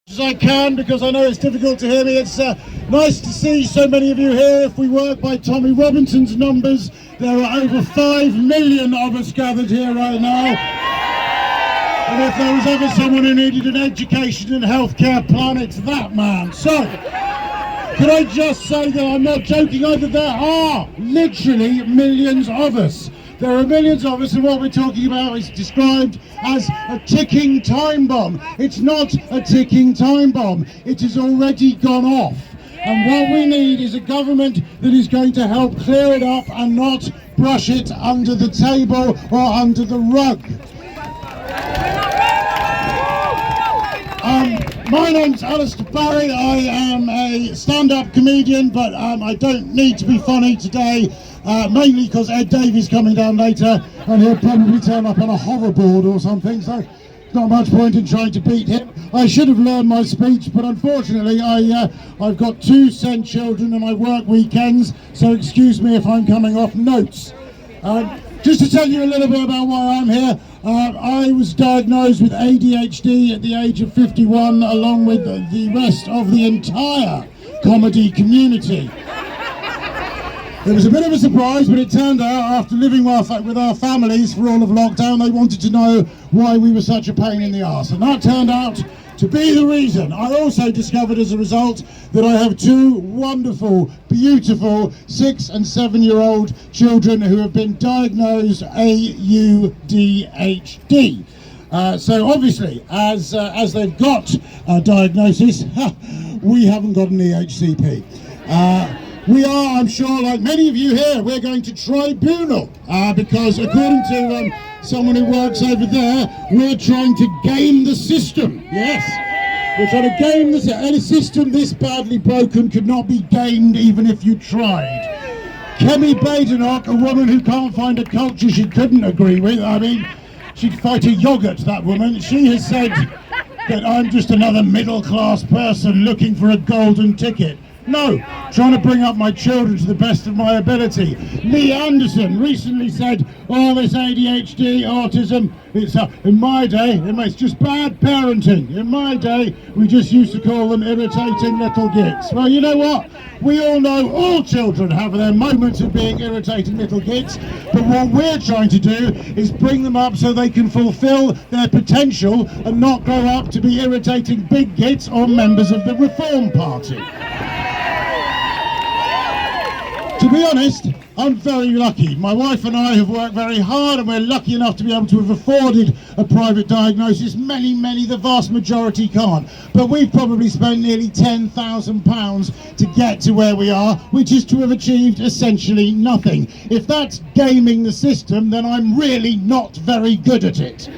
As I can, because I know it's difficult to hear me. It's nice to see so many of you here. If we work by Tommy Robinson's numbers, there are over 5 million of us gathered here right now. And if there was ever someone who needed an education and healthcare plan, it's that man. So, could I just say that I'm not joking either? There are literally millions of us. There are millions of us, and what we're talking about is described as a ticking time bomb. It's not a ticking time bomb. It has already gone off. And what we need is a government that is going to help clear it up and not brush it under the table or under the rug. My name's Alistair Barrie. I am a stand-up comedian, but I don't need to be funny today, mainly because Ed Davey's coming down later and he'll probably turn up on a hoverboard or something, so not much point in trying to beat him. I should have learned my speech, but unfortunately I've got 2 sent children and I work weekends, so excuse me if I'm coming off notes. Just to tell you a little bit about why I'm here, I was diagnosed with ADHD at the age of 51, along with the rest of the entire comedy community. It was a bit of a surprise, but it turned out after living with our families for all of lockdown, they wanted to know why we were such a pain in the arse, and that turned out to be the reason. I also discovered as a result that I have 2 wonderful, beautiful 6- and 7-year-old children who have been diagnosed ADHD. So obviously, as they've got a diagnosis, we haven't got an EHCP. We are, I'm sure, like many of you here, we're going to tribunal because according to someone who works over there, we're trying to game the system. Yes, we're trying to game the system. Any system this badly broken could not be gamed even if you tried. Kemi Badenoch, a woman who can't find a culture she couldn't agree with, I mean, she'd fight a yogurt, that woman. She has said that I'm just another middle-class person looking for a golden ticket. No, trying to bring up my children to the best of my ability. Lee Anderson recently said, oh, this ADHD, autism, it's in my day, it's just bad parenting. In my day, we just used to call them irritating little gits. Well, you know what? We all know all children have their moments of being irritating little gits, but what we're trying to do is bring them up so they can fulfill their potential and not grow up to be irritating big gits or members of the Reform Party. To be honest, I'm very lucky. My wife and I have worked very hard and we're lucky enough to be able to have afforded a private diagnosis. Many, the vast majority can't. But we've probably spent nearly £10,000 to get to where we are, which is to have achieved essentially nothing. If that's gaming the system, then I'm really not very good at it.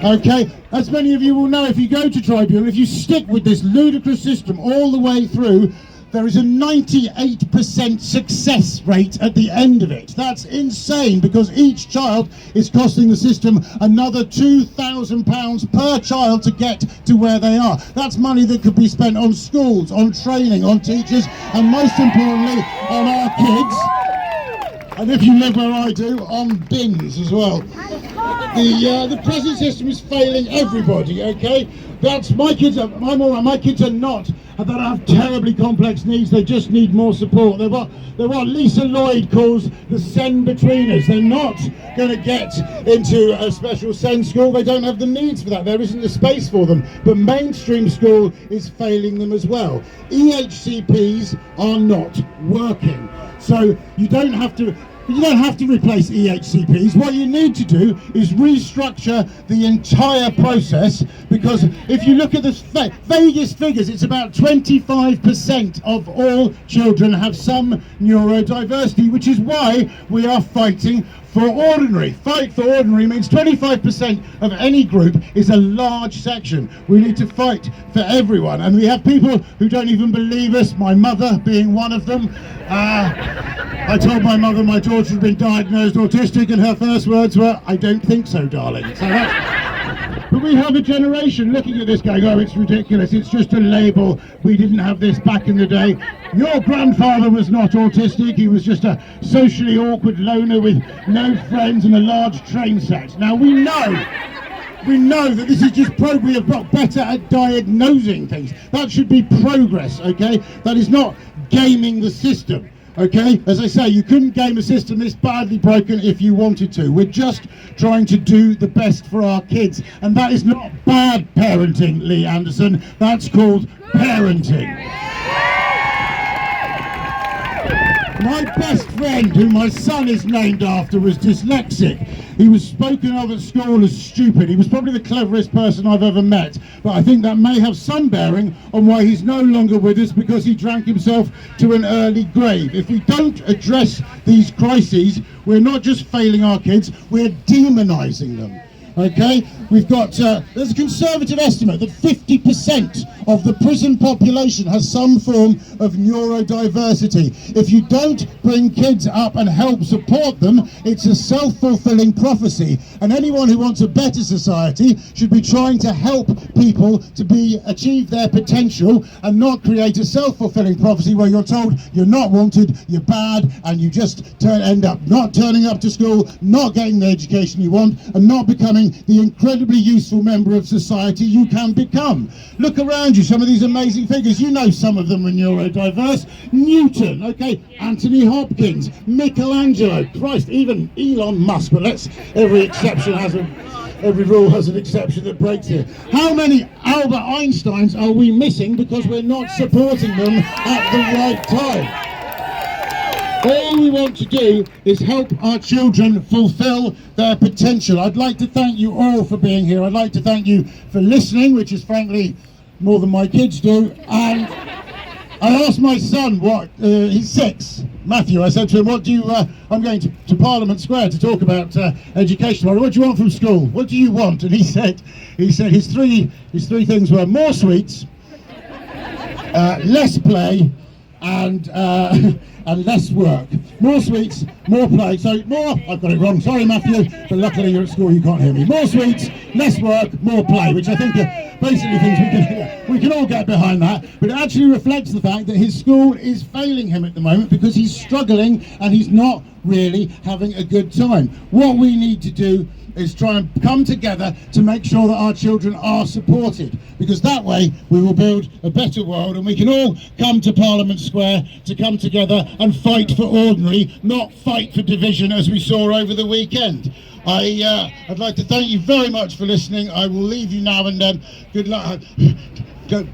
Okay, as many of you will know, if you go to tribunal, if you stick with this ludicrous system all the way through, there is a 98% success rate at the end of it. That's insane, because each child is costing the system another £2,000 per child to get to where they are. That's money that could be spent on schools, on training, on teachers, and most importantly, on our kids. And if you live where I do, on bins as well. The present system is failing everybody, okay? That's my kids are, I'm all right, my kids are not, they don't have terribly complex needs, they just need more support. They're what Lisa Lloyd calls the send-betweeners. They're not going to get into a special send school, they don't have the needs for that, there isn't the space for them. But mainstream school is failing them as well. EHCPs are not working. So you don't have to replace EHCPs. What you need to do is restructure the entire process, because if you look at the vaguest figures, it's about 25% of all children have some neurodiversity, which is why we are fighting for ordinary. Fight for ordinary means 25% of any group is a large section. We need to fight for everyone, and we have people who don't even believe us, my mother being one of them. I told my mother my daughter had been diagnosed autistic, and her first words were, "I don't think so, darling." So but we have a generation looking at this going, oh, it's ridiculous, it's just a label, we didn't have this back in the day. Your grandfather was not autistic, he was just a socially awkward loner with no friends and a large train set. Now we know we know that this is just we have got better at diagnosing things. That should be progress, okay? That is not gaming the system. Okay, as I say, you couldn't game a system this badly broken if you wanted to. We're just trying to do the best for our kids, and that is not bad parenting, Lee Anderson. That's called parenting. My best friend, who my son is named after, was dyslexic. He was spoken of at school as stupid. He was probably the cleverest person I've ever met, but I think that may have some bearing on why he's no longer with us, because he drank himself to an early grave. If we don't address these crises, we're not just failing our kids, we're demonising them. Okay, we've got, there's a conservative estimate that 50% of the prison population has some form of neurodiversity. If you don't bring kids up and help support them, it's a self-fulfilling prophecy. And anyone who wants a better society should be trying to help people to achieve their potential, and not create a self-fulfilling prophecy where you're told you're not wanted, you're bad, and you just end up not turning up to school, not getting the education you want, and not becoming the incredibly useful member of society you can become. Look around you, some of these amazing figures. You know some of them are neurodiverse. Newton, okay, Anthony Hopkins, Michelangelo, Christ, even Elon Musk. But every rule has an exception that breaks here. How many Albert Einsteins are we missing because we're not supporting them at the right time? All we want to do is help our children fulfill their potential. I'd like to thank you all for being here. I'd like to thank you for listening, which is frankly more than my kids do. And I asked my son he's 6, Matthew. I said to him, I'm going to Parliament Square to talk about education tomorrow. What do you want from school? What do you want? And he said his three things were more sweets, less play, and less work. More sweets, more play. So I've got it wrong, sorry Matthew, but luckily you're at school, you can't hear me. More sweets, less work, more play, which I think are basically things we can all get behind that. But it actually reflects the fact that his school is failing him at the moment because he's struggling and he's not really having a good time. What we need to do is try and come together to make sure that our children are supported, because that way we will build a better world, and we can all come to Parliament Square to come together and fight for ordinary, not fight for division as we saw over the weekend. I'd like to thank you very much for listening. I will leave you now, and good luck.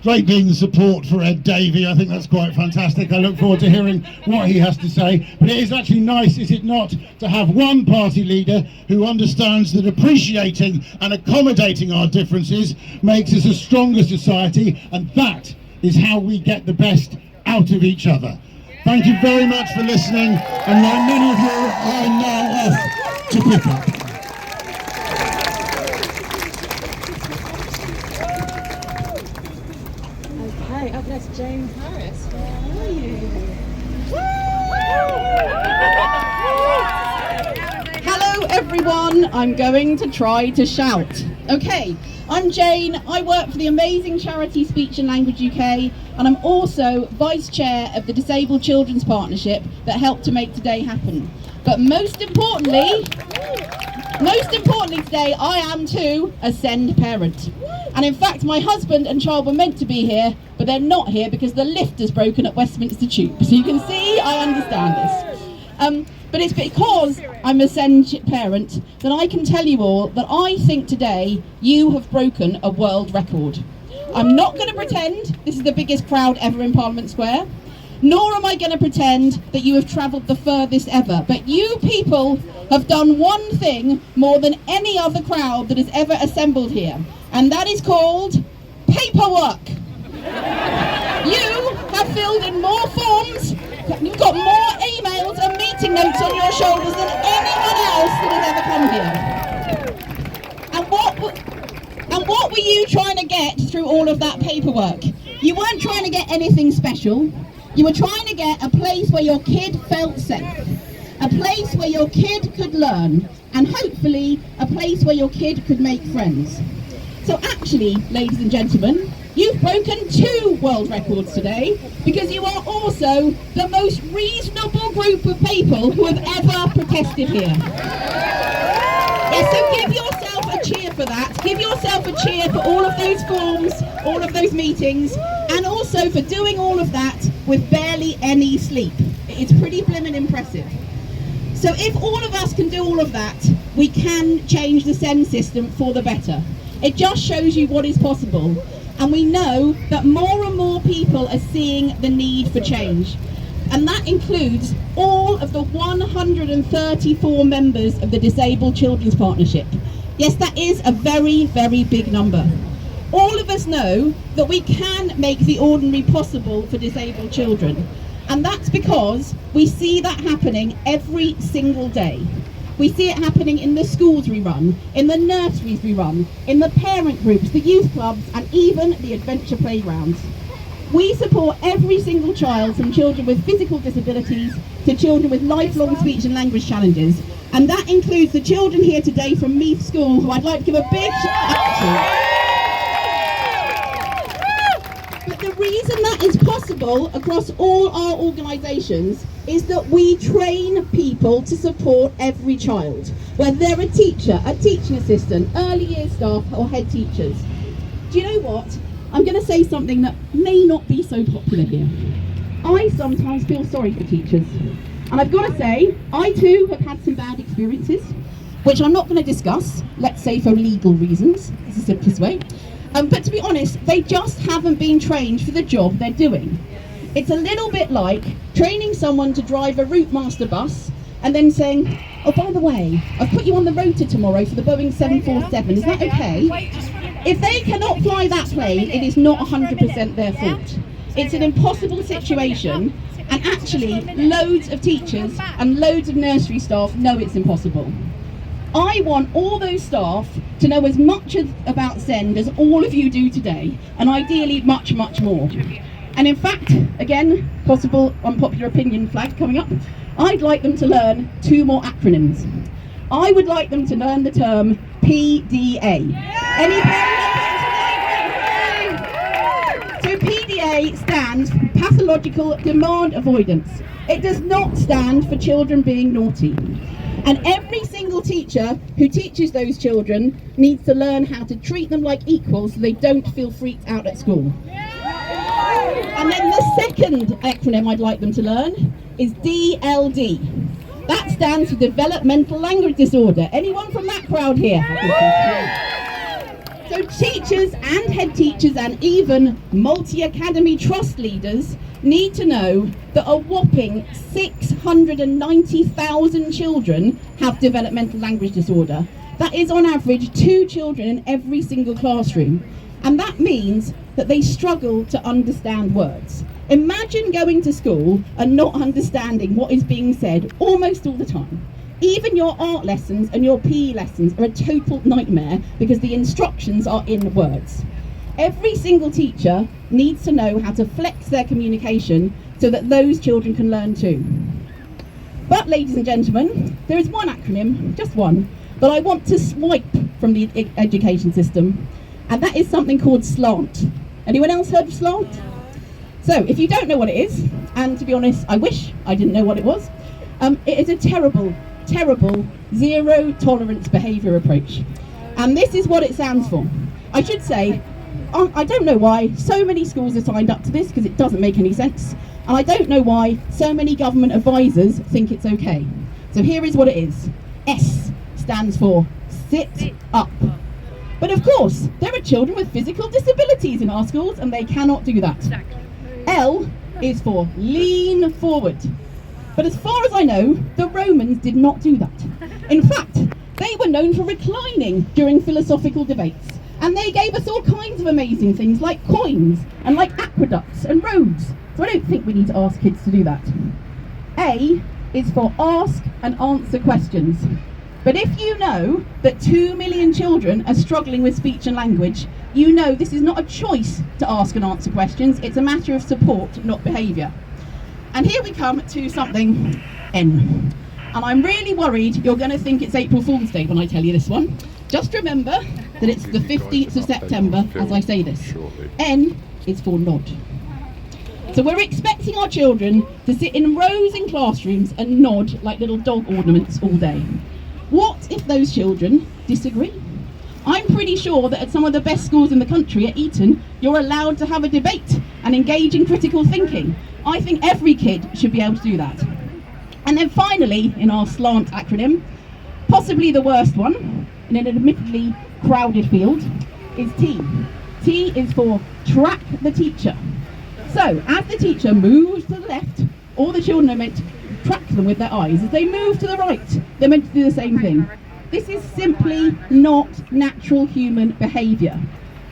Great being the support for Ed Davey. I think that's quite fantastic. I look forward to hearing what he has to say. But it is actually nice, is it not, to have one party leader who understands that appreciating and accommodating our differences makes us a stronger society, and that is how we get the best out of each other. Thank you very much for listening, and like many of you, I'm now off to pick up. Up next, Jane Harris. Where are you? Hello everyone, I'm going to try to shout. Okay, I'm Jane, I work for the amazing charity Speech and Language UK, and I'm also Vice Chair of the Disabled Children's Partnership that helped to make today happen. But most importantly today, I am too a SEND parent. And in fact, my husband and child were meant to be here, but they're not here because the lift is broken at Westminster Tube. So you can see, I understand this. But it's because I'm a SEND parent that I can tell you all that I think today you have broken a world record. I'm not going to pretend this is the biggest crowd ever in Parliament Square, nor am I going to pretend that you have travelled the furthest ever. But you people have done one thing more than any other crowd that has ever assembled here, and that is called paperwork. You have filled in more forms, you've got more emails and meeting notes on your shoulders than anyone else that has ever come here. And what were you trying to get through all of that paperwork? You weren't trying to get anything special. You were trying to get a place where your kid felt safe, a place where your kid could learn, and hopefully a place where your kid could make friends. So actually, ladies and gentlemen, you've broken 2 world records today, because you are also the most reasonable group of people who have ever protested here. Yes, so give yourself a cheer for that. Give yourself a cheer for all of those forms, all of those meetings, and also for doing all of that with barely any sleep. It's pretty blimmin' impressive. So if all of us can do all of that, we can change the SEND system for the better. It just shows you what is possible. And we know that more and more people are seeing the need for change. And that includes all of the 134 members of the Disabled Children's Partnership. Yes, that is a very, very big number. All of us know that we can make the ordinary possible for disabled children. And that's because we see that happening every single day. We see it happening in the schools we run, in the nurseries we run, in the parent groups, the youth clubs, and even the adventure playgrounds. We support every single child, from children with physical disabilities to children with lifelong speech and language challenges. And that includes the children here today from Meath School, who I'd like to give a big shout out to. But the reason that is possible across all our organisations is that we train people to support every child, whether they're a teacher, a teaching assistant, early years staff or head teachers. Do you know what? I'm going to say something that may not be so popular here. I sometimes feel sorry for teachers. And I've got to say, I too have had some bad experiences, which I'm not going to discuss, let's say for legal reasons, is the simplest way. But to be honest, they just haven't been trained for the job they're doing. It's a little bit like training someone to drive a Route Master bus and then saying, oh, by the way, I've put you on the rota tomorrow for the Boeing 747, is that okay? If they cannot fly that plane, it is not 100% their fault. It's an impossible situation, and actually loads of teachers and loads of nursery staff know it's impossible. I want all those staff to know as much about SEND as all of you do today, and ideally much, much more. And in fact, again, possible unpopular opinion flag coming up, I'd like them to learn 2 more acronyms. I would like them to learn the term PDA. Any parents? So PDA stands for Pathological Demand Avoidance. It does not stand for children being naughty. And every single teacher who teaches those children needs to learn how to treat them like equals so they don't feel freaked out at school. And then the second acronym I'd like them to learn is DLD. That stands for Developmental Language Disorder. Anyone from that crowd here? So teachers and head teachers and even multi-academy trust leaders need to know that a whopping 690,000 children have developmental language disorder. That is on average 2 children in every single classroom. And that means that they struggle to understand words. Imagine going to school and not understanding what is being said almost all the time. Even your art lessons and your PE lessons are a total nightmare because the instructions are in words. Every single teacher needs to know how to flex their communication so that those children can learn too. But ladies and gentlemen, there is one acronym, just one, that I want to swipe from the education system, and that is something called SLANT. Anyone else heard of SLANT? So if you don't know what it is, and to be honest, I wish I didn't know what it was, it is a terrible, terrible zero tolerance behaviour approach. And this is what it stands for. I should say, I don't know why so many schools are signed up to this because it doesn't make any sense. And I don't know why so many government advisors think it's okay. So here is what it is. S stands for sit up. But of course, there are children with physical disabilities in our schools and they cannot do that. L is for lean forward. But as far as I know, the Romans did not do that. In fact, they were known for reclining during philosophical debates. And they gave us all kinds of amazing things like coins and like aqueducts and roads. So I don't think we need to ask kids to do that. A is for ask and answer questions. But if you know that 2 million children are struggling with speech and language, you know this is not a choice to ask and answer questions, it's a matter of support, not behaviour. And here we come to something N. And I'm really worried you're going to think it's April Fool's Day when I tell you this one. Just remember that it's the 15th of September as I say this. N is for nod. So we're expecting our children to sit in rows in classrooms and nod like little dog ornaments all day. What if those children disagree? I'm pretty sure that at some of the best schools in the country, at Eton, you're allowed to have a debate and engage in critical thinking. I think every kid should be able to do that. And then finally, in our SLANT acronym, possibly the worst one, in an admittedly crowded field, is T. T is for track the teacher. So, as the teacher moves to the left, all the children are meant to track them with their eyes. As they move to the right, they're meant to do the same thing. This is simply not natural human behaviour.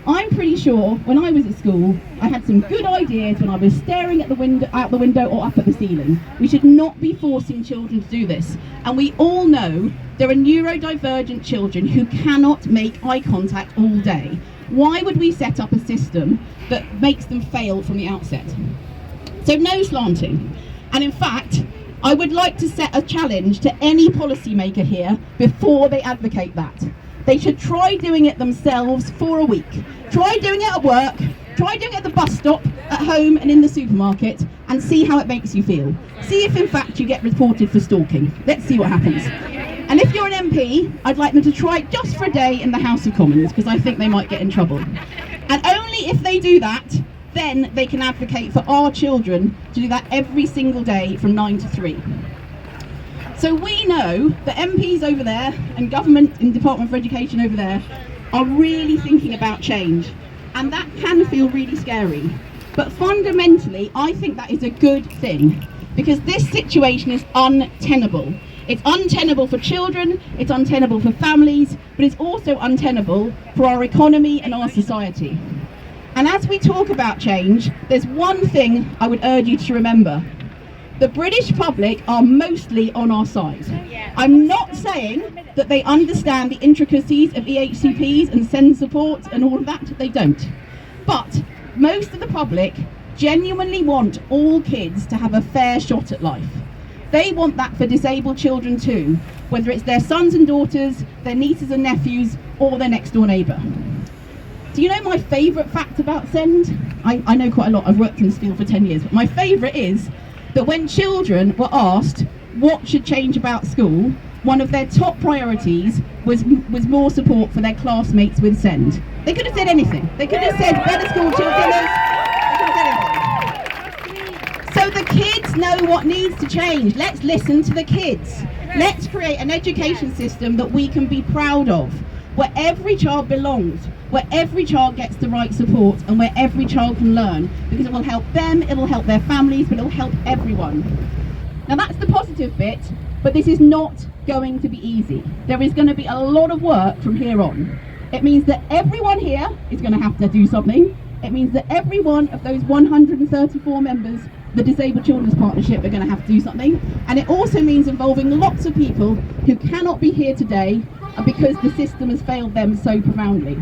I'm pretty sure when I was at school, I had some good ideas when I was staring at the window, out the window or up at the ceiling. We should not be forcing children to do this. And we all know there are neurodivergent children who cannot make eye contact all day. Why would we set up a system that makes them fail from the outset? So no slanting. And in fact, I would like to set a challenge to any policymaker here before they advocate that. They should try doing it themselves for a week. Try doing it at work, try doing it at the bus stop, at home and in the supermarket, and see how it makes you feel. See if in fact you get reported for stalking. Let's see what happens. And if you're an MP, I'd like them to try it just for a day in the House of Commons, because I think they might get in trouble. And only if they do that, then they can advocate for our children to do that every single day from 9 to 3. So we know that MPs over there and government and Department for Education over there are really thinking about change, and that can feel really scary. But fundamentally, I think that is a good thing, because this situation is untenable. It's untenable for children, it's untenable for families, but it's also untenable for our economy and our society. And as we talk about change, there's one thing I would urge you to remember. The British public are mostly on our side. I'm not saying that they understand the intricacies of EHCPs and SEND support and all of that, they don't. But most of the public genuinely want all kids to have a fair shot at life. They want that for disabled children too, whether it's their sons and daughters, their nieces and nephews, or their next door neighbour. Do you know my favourite fact about SEND? I know quite a lot, I've worked in this field for 10 years, but my favourite is that when children were asked what should change about school, one of their top priorities was more support for their classmates with SEND. They could have said anything. They could have said better school dinners. They could have said anything. So the kids know what needs to change. Let's listen to the kids. Let's create an education system that we can be proud of, where every child belongs, where every child gets the right support, and where every child can learn, because it will help them, it will help their families, but it will help everyone. Now that's the positive bit, but this is not going to be easy. There is going to be a lot of work from here on. It means that everyone here is going to have to do something. It means that every one of those 134 members of the Disabled Children's Partnership are going to have to do something. And it also means involving lots of people who cannot be here today because the system has failed them so profoundly.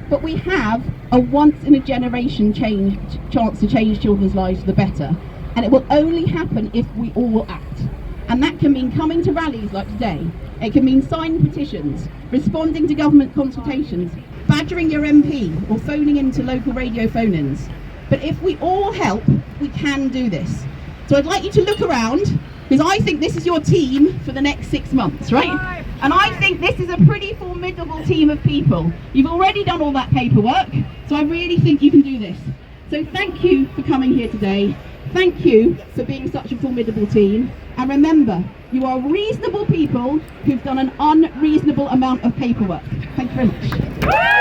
But we have a once-in-a-generation chance to change children's lives for the better. And it will only happen if we all act. And that can mean coming to rallies like today. It can mean signing petitions, responding to government consultations, badgering your MP, or phoning into local radio phone-ins. But if we all help, we can do this. So I'd like you to look around, because I think this is your team for the next 6 months, right? And I think this is a pretty formidable team of people. You've already done all that paperwork, so I really think you can do this. So thank you for coming here today. Thank you for being such a formidable team. And remember, you are reasonable people who've done an unreasonable amount of paperwork. Thank you very much.